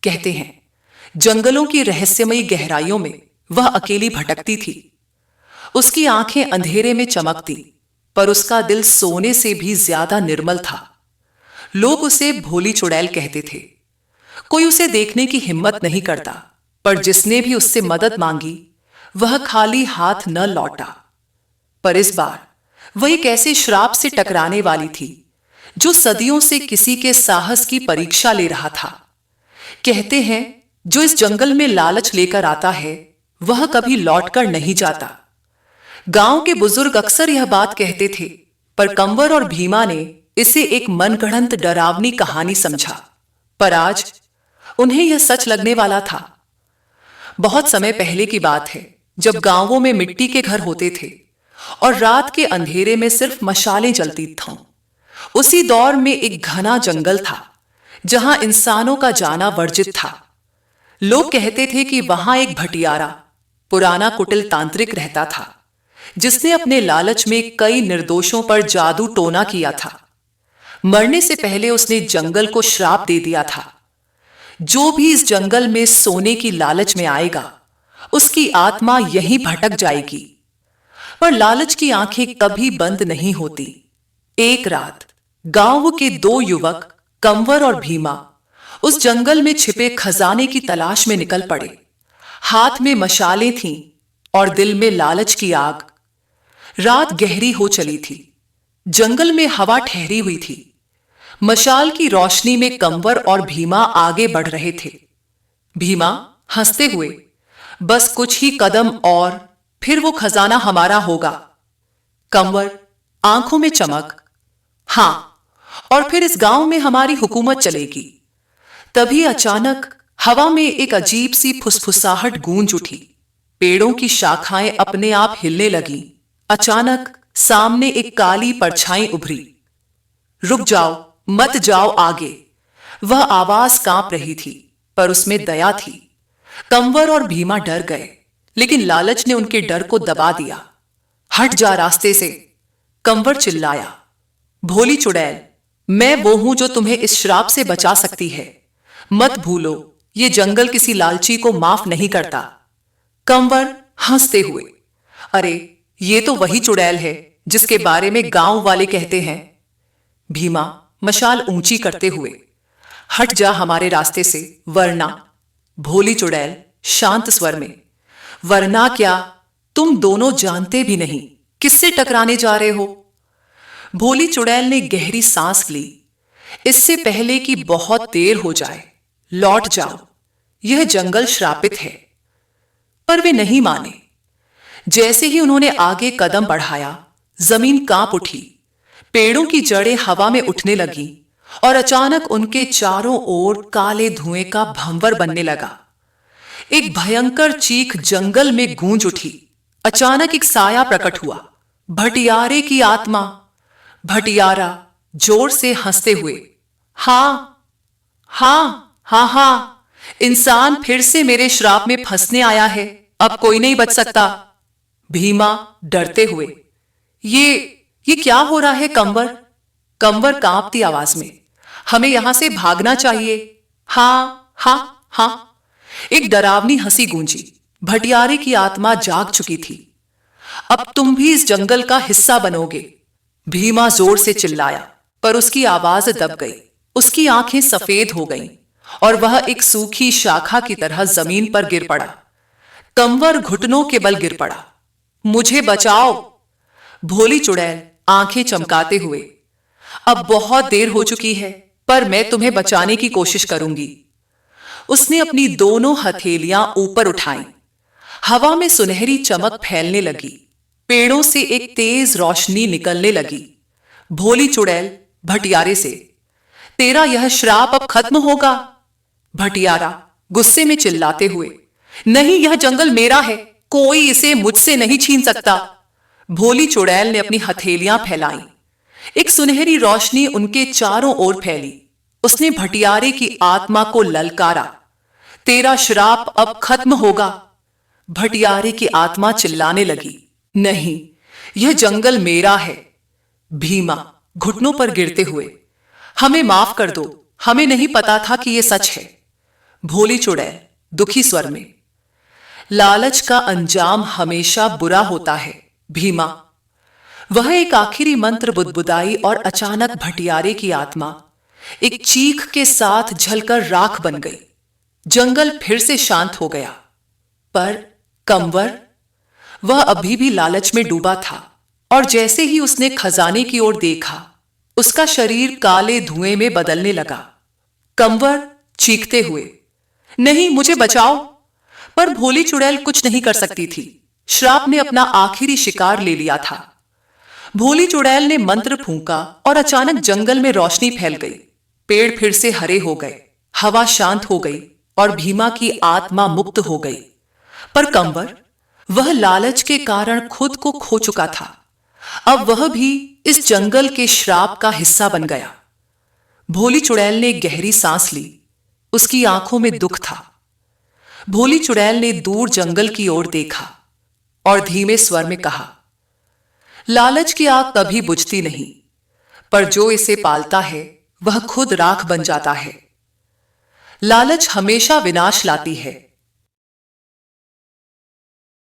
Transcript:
कहते हैं, जंगलों की रहस्यमयी गहराइयों में वह अकेली भटकती थी। उसकी आंखें अंधेरे में चमकती, पर उसका दिल सोने से भी ज्यादा निर्मल था। लोग उसे भोली चुड़ैल कहते थे। कोई उसे देखने की हिम्मत नहीं करता, पर जिसने भी उससे मदद मांगी वह खाली हाथ न लौटा। पर इस बार वह एक ऐसे श्राप से टकराने वाली थी जो सदियों से किसी के साहस की परीक्षा ले रहा था। कहते हैं, जो इस जंगल में लालच लेकर आता है वह कभी लौटकर नहीं जाता। गांव के बुजुर्ग अक्सर यह बात कहते थे, पर कंवर और भीमा ने इसे एक मनगढ़ंत डरावनी कहानी समझा। पर आज उन्हें यह सच लगने वाला था। बहुत समय पहले की बात है, जब गांवों में मिट्टी के घर होते थे और रात के अंधेरे में सिर्फ मशालें जलती थीं। उसी दौर में एक घना जंगल था जहां इंसानों का जाना वर्जित था। लोग कहते थे कि वहां एक भटियारा, पुराना कुटिल तांत्रिक रहता था, जिसने अपने लालच में कई निर्दोषों पर जादू टोना किया था। मरने से पहले उसने जंगल को श्राप दे दिया था, जो भी इस जंगल में सोने की लालच में आएगा उसकी आत्मा यहीं भटक जाएगी। पर लालच की आंखें कभी बंद नहीं होती। एक रात गांव के दो युवक कंवर और भीमा उस जंगल में छिपे खजाने की तलाश में निकल पड़े। हाथ में मशालें थीं और दिल में लालच की आग। रात गहरी हो चली थी, जंगल में हवा ठहरी हुई थी। मशाल की रोशनी में कंवर और भीमा आगे बढ़ रहे थे। भीमा हंसते हुए, बस कुछ ही कदम और फिर वो खजाना हमारा होगा। कंवर आंखों में चमक, हां, और फिर इस गांव में हमारी हुकूमत चलेगी। तभी अचानक हवा में एक अजीब सी फुसफुसाहट गूंज उठी। पेड़ों की शाखाएं अपने आप हिलने लगी। अचानक सामने एक काली परछाई उभरी। रुक जाओ, मत जाओ आगे। वह आवाज कांप रही थी, पर उसमें दया थी। कंवर और भीमा डर गए, लेकिन लालच ने उनके डर को दबा दिया। हट जा रास्ते से, कंवर चिल्लाया। भोली चुड़ैल, मैं वो हूं जो तुम्हें इस श्राप से बचा सकती है। मत भूलो, ये जंगल किसी लालची को माफ नहीं करता। कंवर हंसते हुए, अरे ये तो वही चुड़ैल है जिसके बारे में गांव वाले कहते हैं। भीमा मशाल ऊंची करते हुए, हट जा हमारे रास्ते से, वरना। भोली चुड़ैल शांत स्वर में, वरना क्या? तुम दोनों जानते भी नहीं किससे टकराने जा रहे हो। भोली चुड़ैल ने गहरी सांस ली। इससे पहले कि बहुत देर हो जाए, लौट जाओ, यह जंगल श्रापित है। पर वे नहीं माने। जैसे ही उन्होंने आगे कदम बढ़ाया, जमीन कांप उठी। पेड़ों की जड़ें हवा में उठने लगी और अचानक उनके चारों ओर काले धुएं का भंवर बनने लगा। एक भयंकर चीख जंगल में गूंज उठी। अचानक एक साया प्रकट हुआ, भटियारे की आत्मा। भटियारा जोर से हंसते हुए, हां हां हां हां, इंसान फिर से मेरे श्राप में फंसने आया है, अब कोई नहीं बच सकता। भीमा डरते हुए, ये क्या हो रहा है कंवर? कंवर कांपती आवाज में, हमें यहां से भागना चाहिए। हां हां हां। एक डरावनी हंसी गूंजी। भटियारे की आत्मा जाग चुकी थी। अब तुम भी इस जंगल का हिस्सा बनोगे। भीमा जोर से चिल्लाया, पर उसकी आवाज दब गई। उसकी आंखें सफेद हो गईं और वह एक सूखी शाखा की तरह जमीन पर गिर पड़ा। कंवर घुटनों के बल गिर पड़ा। मुझे बचाओ। भोली चुड़ैल आंखें चमकाते हुए, अब बहुत देर हो चुकी है, पर मैं तुम्हें बचाने की कोशिश करूंगी। उसने अपनी दोनों हथेलियां ऊपर उठाईं। हवा में सुनहरी चमक फैलने लगी। पेड़ों से एक तेज रोशनी निकलने लगी। भोली चुड़ैल भटियारे से, तेरा यह श्राप अब खत्म होगा। भटियारा गुस्से में चिल्लाते हुए, नहीं, यह जंगल मेरा है, कोई इसे मुझसे नहीं छीन सकता। भोली चुड़ैल ने अपनी हथेलियां फैलाई। एक सुनहरी रोशनी उनके चारों ओर फैली। उसने भटियारे की आत्मा को ललकारा, तेरा श्राप अब खत्म होगा। भटियारे की आत्मा चिल्लाने लगी, नहीं, यह जंगल मेरा है। भीमा घुटनों पर गिरते हुए, हमें माफ कर दो, हमें नहीं पता था कि यह सच है। भोली चुड़ैल दुखी स्वर में, लालच का अंजाम हमेशा बुरा होता है भीमा। वह एक आखिरी मंत्र बुदबुदाई और अचानक भटियारे की आत्मा एक चीख के साथ झलकर राख बन गई। जंगल फिर से शांत हो गया, पर कंवर, वह अभी भी लालच में डूबा था और जैसे ही उसने खजाने की ओर देखा, उसका शरीर काले धुएं में बदलने लगा। कंवर चीखते हुए, नहीं, मुझे बचाओ। पर भोली चुड़ैल कुछ नहीं कर सकती थी। श्राप ने अपना आखिरी शिकार ले लिया था। भोली चुड़ैल ने मंत्र फूंका और अचानक जंगल में रोशनी फैल गई। पेड़ फिर से हरे हो गए, हवा शांत हो गई और भीमा की आत्मा मुक्त हो गई। पर कंवर, वह लालच के कारण खुद को खो चुका था। अब वह भी इस जंगल के श्राप का हिस्सा बन गया। भोली चुड़ैल ने गहरी सांस ली। उसकी आंखों में दुख था। भोली चुड़ैल ने दूर जंगल की ओर देखा और धीमे स्वर में कहा, लालच की आग कभी बुझती नहीं, पर जो इसे पालता है वह खुद राख बन जाता है। लालच हमेशा विनाश लाती है,